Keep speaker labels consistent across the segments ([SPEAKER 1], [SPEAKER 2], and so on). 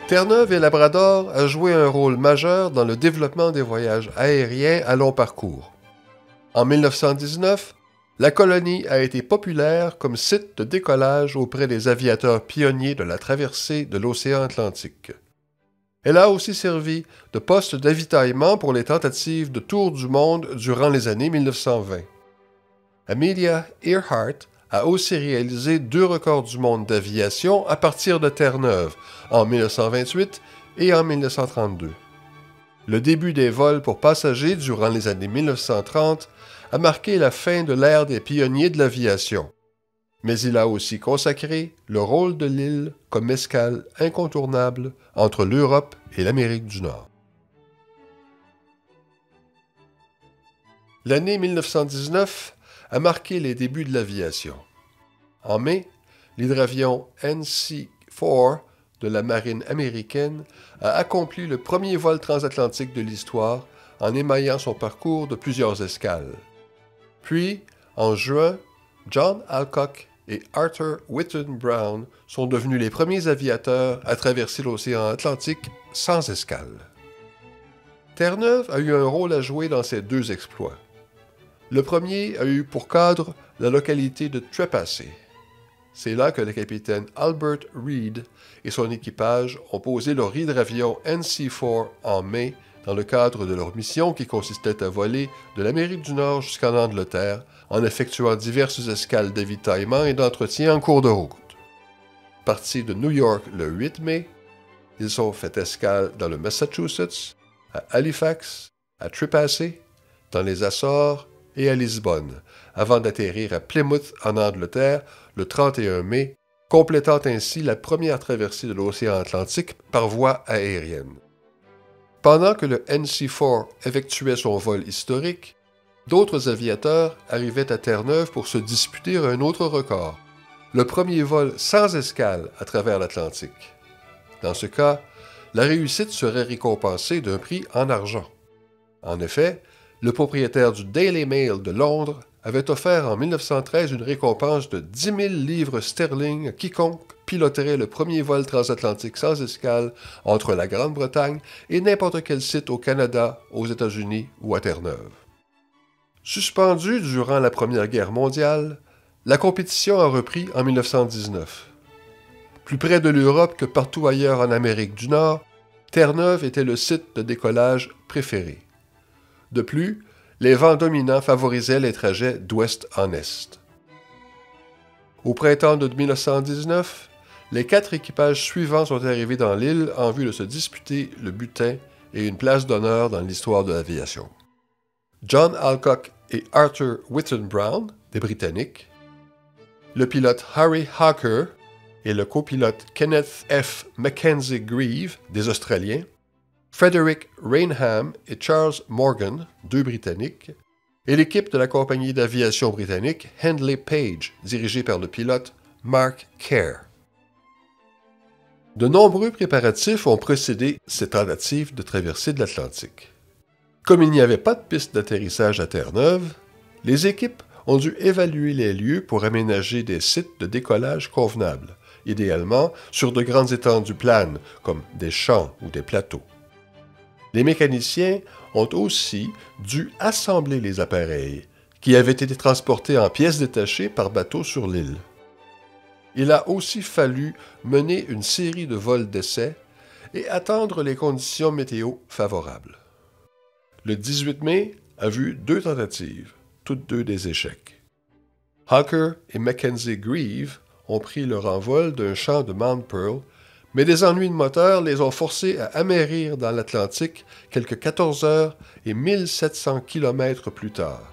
[SPEAKER 1] Terre-Neuve et Labrador a joué un rôle majeur dans le développement des voyages aériens à long parcours. En 1919, la colonie a été populaire comme site de décollage auprès des aviateurs pionniers de la traversée de l'océan Atlantique. Elle a aussi servi de poste d'avitaillement pour les tentatives de tour du monde durant les années 1920. Amelia Earhart a aussi réalisé 2 records du monde d'aviation à partir de Terre-Neuve, en 1928 et en 1932. Le début des vols pour passagers durant les années 1930 a marqué la fin de l'ère des pionniers de l'aviation. Mais il a aussi consacré le rôle de l'île comme escale incontournable entre l'Europe et l'Amérique du Nord. L'année 1919 a marqué les débuts de l'aviation. En mai, l'hydravion NC-4 de la marine américaine a accompli le premier vol transatlantique de l'histoire en émaillant son parcours de plusieurs escales. Puis, en juin, John Alcock et Arthur Whitten Brown sont devenus les premiers aviateurs à traverser l'océan Atlantique sans escale. Terre-Neuve a eu un rôle à jouer dans ces 2 exploits. Le premier a eu pour cadre la localité de Trepassey. C'est là que le capitaine Albert Reed et son équipage ont posé leur hydravion NC-4 en mai dans le cadre de leur mission qui consistait à voler de l'Amérique du Nord jusqu'en Angleterre en effectuant diverses escales d'avitaillement et d'entretien en cours de route. Partis de New York le 8 mai, ils ont fait escale dans le Massachusetts, à Halifax, à Trepassey, dans les Açores et à Lisbonne, avant d'atterrir à Plymouth en Angleterre le 31 mai, complétant ainsi la première traversée de l'océan Atlantique par voie aérienne. Pendant que le NC-4 effectuait son vol historique, d'autres aviateurs arrivaient à Terre-Neuve pour se disputer un autre record, le premier vol sans escale à travers l'Atlantique. Dans ce cas, la réussite serait récompensée d'un prix en argent. En effet, le propriétaire du Daily Mail de Londres avait offert en 1913 une récompense de 10 000 livres sterling à quiconque piloterait le premier vol transatlantique sans escale entre la Grande-Bretagne et n'importe quel site au Canada, aux États-Unis ou à Terre-Neuve. Suspendue durant la Première Guerre mondiale, la compétition a repris en 1919. Plus près de l'Europe que partout ailleurs en Amérique du Nord, Terre-Neuve était le site de décollage préféré. De plus, les vents dominants favorisaient les trajets d'ouest en est. Au printemps de 1919, les 4 équipages suivants sont arrivés dans l'île en vue de se disputer le butin et une place d'honneur dans l'histoire de l'aviation. John Alcock et Arthur Whitten Brown, des Britanniques, le pilote Harry Hawker et le copilote Kenneth F. Mackenzie Grieve, des Australiens, Frederick Rainham et Charles Morgan, 2 Britanniques, et l'équipe de la compagnie d'aviation britannique Handley Page, dirigée par le pilote Mark Kerr. De nombreux préparatifs ont précédé ces tentatives de traversée de l'Atlantique. Comme il n'y avait pas de piste d'atterrissage à Terre-Neuve, les équipes ont dû évaluer les lieux pour aménager des sites de décollage convenables, idéalement sur de grandes étendues planes, comme des champs ou des plateaux. Les mécaniciens ont aussi dû assembler les appareils, qui avaient été transportés en pièces détachées par bateau sur l'île. Il a aussi fallu mener une série de vols d'essai et attendre les conditions météo favorables. Le 18 mai a vu 2 tentatives, toutes 2 des échecs. Hawker et Mackenzie Grieve ont pris leur envol d'un champ de Mount Pearl, mais des ennuis de moteur les ont forcés à amerrir dans l'Atlantique quelques 14 heures et 1700 kilomètres plus tard.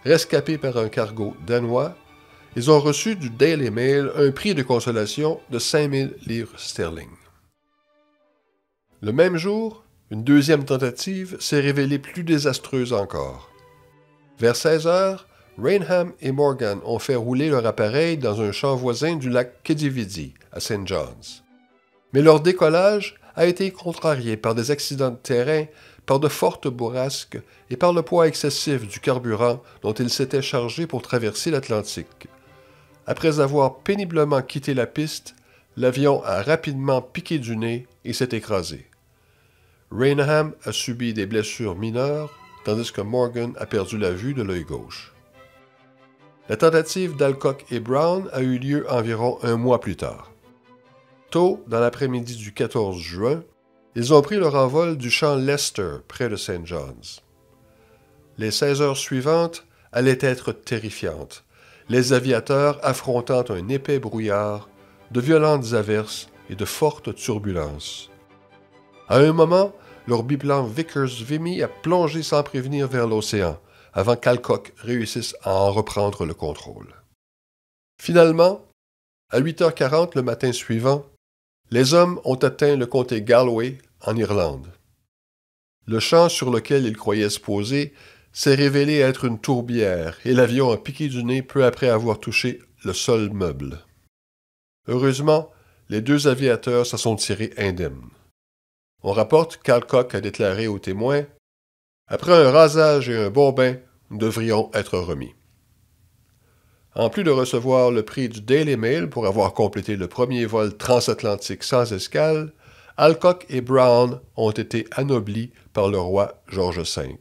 [SPEAKER 1] Rescapés par un cargo danois, ils ont reçu du Daily Mail un prix de consolation de 5000 livres sterling. Le même jour, une 2e tentative s'est révélée plus désastreuse encore. Vers 16 heures, Rainham et Morgan ont fait rouler leur appareil dans un champ voisin du lac Kedividi, à St. John's. Mais leur décollage a été contrarié par des accidents de terrain, par de fortes bourrasques et par le poids excessif du carburant dont ils s'étaient chargés pour traverser l'Atlantique. Après avoir péniblement quitté la piste, l'avion a rapidement piqué du nez et s'est écrasé. Raynham a subi des blessures mineures, tandis que Morgan a perdu la vue de l'œil gauche. La tentative d'Alcock et Brown a eu lieu environ un mois plus tard. Tôt, dans l'après-midi du 14 juin, ils ont pris leur envol du champ Lester, près de St. John's. Les 16 heures suivantes allaient être terrifiantes, les aviateurs affrontant un épais brouillard, de violentes averses et de fortes turbulences. À un moment, leur biplan Vickers-Vimy a plongé sans prévenir vers l'océan, avant qu'Alcock réussisse à en reprendre le contrôle. Finalement, à 8h40 le matin suivant, les hommes ont atteint le comté Galway, en Irlande. Le champ sur lequel ils croyaient se poser s'est révélé être une tourbière et l'avion a piqué du nez peu après avoir touché le sol meuble. Heureusement, les deux aviateurs s'en sont tirés indemnes. On rapporte qu'Alcock a déclaré aux témoins « Après un rasage et un bon bain, nous devrions être remis. » En plus de recevoir le prix du Daily Mail pour avoir complété le premier vol transatlantique sans escale, Alcock et Brown ont été anoblis par le roi George V.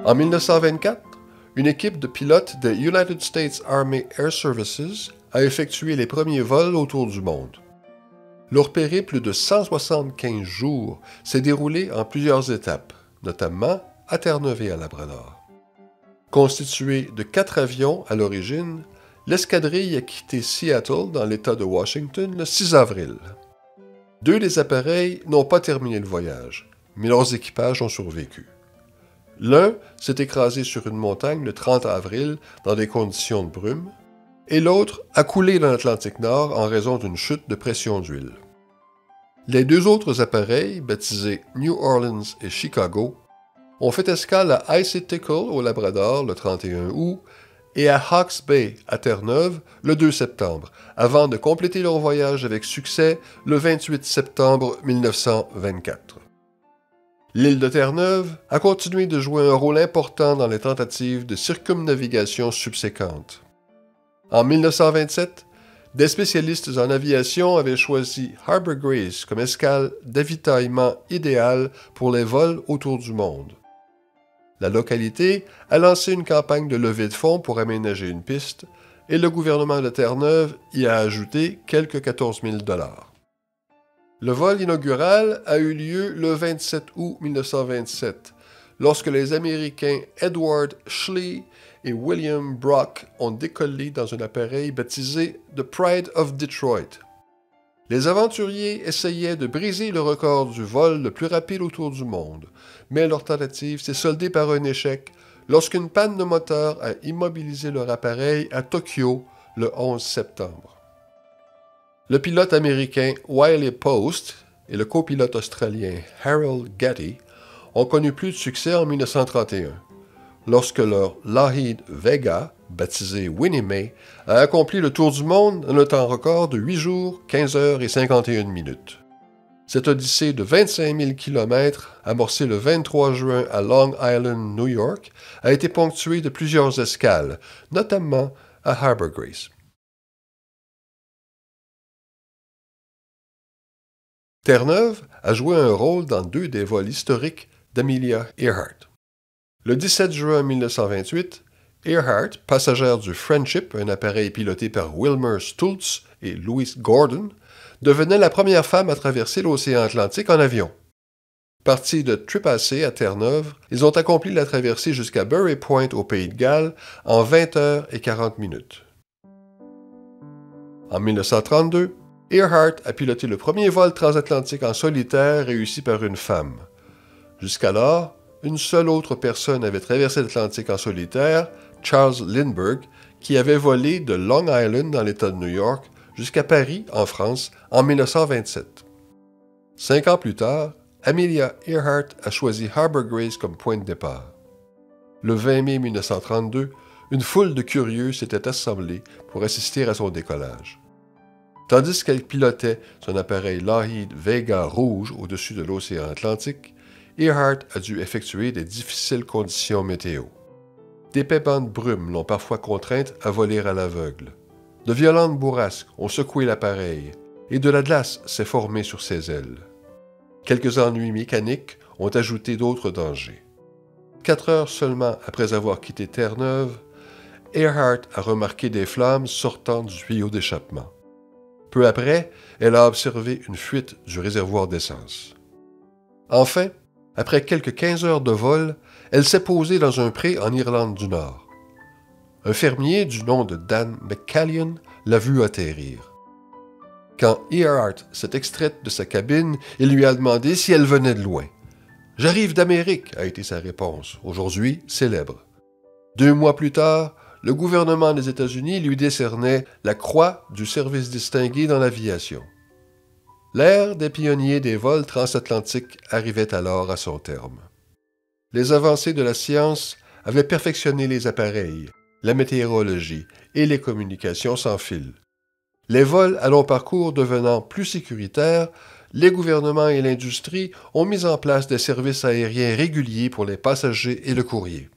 [SPEAKER 1] En 1924, une équipe de pilotes de United States Army Air Services a effectué les premiers vols autour du monde. Leur périple de 175 jours s'est déroulé en plusieurs étapes, notamment à Terre-Neuve et à Labrador. Constituée de 4 avions à l'origine, l'escadrille a quitté Seattle dans l'État de Washington le 6 avril. 2 des appareils n'ont pas terminé le voyage, mais leurs équipages ont survécu. L'un s'est écrasé sur une montagne le 30 avril dans des conditions de brume, et l'autre a coulé dans l'Atlantique Nord en raison d'une chute de pression d'huile. Les 2 autres appareils, baptisés New Orleans et Chicago, ont fait escale à Icy Tickle au Labrador le 31 août et à Hawke's Bay à Terre-Neuve le 2 septembre, avant de compléter leur voyage avec succès le 28 septembre 1924. L'île de Terre-Neuve a continué de jouer un rôle important dans les tentatives de circumnavigation subséquentes. En 1927, des spécialistes en aviation avaient choisi Harbour Grace comme escale d'avitaillement idéale pour les vols autour du monde. La localité a lancé une campagne de levée de fonds pour aménager une piste et le gouvernement de Terre-Neuve y a ajouté quelques 14 000 $. Le vol inaugural a eu lieu le 27 août 1927, lorsque les Américains Edward Schley et William Brock ont décollé dans un appareil baptisé The Pride of Detroit. Les aventuriers essayaient de briser le record du vol le plus rapide autour du monde, mais leur tentative s'est soldée par un échec lorsqu'une panne de moteur a immobilisé leur appareil à Tokyo le 11 septembre. Le pilote américain Wiley Post et le copilote australien Harold Gatty ont connu plus de succès en 1931, lorsque leur Lockheed Vega, baptisé Winnie Mae, a accompli le tour du monde en un temps record de 8 jours, 15 heures et 51 minutes. Cette odyssée de 25 000 km, amorcée le 23 juin à Long Island, New York, a été ponctuée de plusieurs escales, notamment à Harbour Grace. Terre-Neuve a joué un rôle dans 2 des vols historiques d'Amelia Earhart. Le 17 juin 1928, Earhart, passagère du Friendship, un appareil piloté par Wilmer Stultz et Louis Gordon, devenait la première femme à traverser l'océan Atlantique en avion. Partis de Trepassey à Terre-Neuve, ils ont accompli la traversée jusqu'à Bury Point au Pays de Galles en 20 heures et 40 minutes. En 1932, Earhart a piloté le premier vol transatlantique en solitaire réussi par une femme. Jusqu'alors, une seule autre personne avait traversé l'Atlantique en solitaire, Charles Lindbergh, qui avait volé de Long Island dans l'État de New York jusqu'à Paris, en France, en 1927. 5 ans plus tard, Amelia Earhart a choisi Harbour Grace comme point de départ. Le 20 mai 1932, une foule de curieux s'était assemblée pour assister à son décollage. Tandis qu'elle pilotait son appareil Lockheed Vega rouge au-dessus de l'océan Atlantique, Earhart a dû effectuer des difficiles conditions météo. D'épaissantes brumes l'ont parfois contrainte à voler à l'aveugle. De violentes bourrasques ont secoué l'appareil et de la glace s'est formée sur ses ailes. Quelques ennuis mécaniques ont ajouté d'autres dangers. 4 heures seulement après avoir quitté Terre-Neuve, Earhart a remarqué des flammes sortant du tuyau d'échappement. Peu après, elle a observé une fuite du réservoir d'essence. Enfin, après quelques 15 heures de vol, elle s'est posée dans un pré en Irlande du Nord. Un fermier du nom de Dan McCallion l'a vue atterrir. Quand Earhart s'est extraite de sa cabine, il lui a demandé si elle venait de loin. « J'arrive d'Amérique », a été sa réponse, aujourd'hui célèbre. 2 mois plus tard, le gouvernement des États-Unis lui décernait la Croix du service distingué dans l'aviation. L'ère des pionniers des vols transatlantiques arrivait alors à son terme. Les avancées de la science avaient perfectionné les appareils, la météorologie et les communications sans fil. Les vols à long parcours devenant plus sécuritaires, les gouvernements et l'industrie ont mis en place des services aériens réguliers pour les passagers et le courrier.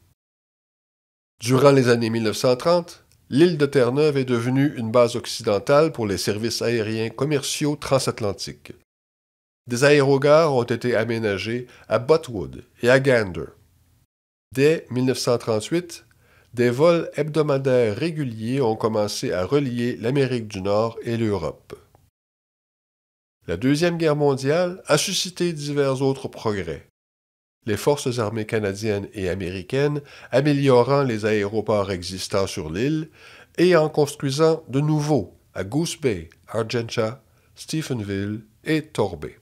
[SPEAKER 1] Durant les années 1930, l'île de Terre-Neuve est devenue une base occidentale pour les services aériens commerciaux transatlantiques. Des aérogares ont été aménagés à Botwood et à Gander. Dès 1938, des vols hebdomadaires réguliers ont commencé à relier l'Amérique du Nord et l'Europe. La Deuxième Guerre mondiale a suscité divers autres progrès. Les forces armées canadiennes et américaines améliorant les aéroports existants sur l'île et en construisant de nouveaux à Goose Bay, Argentia, Stephenville et Torbay.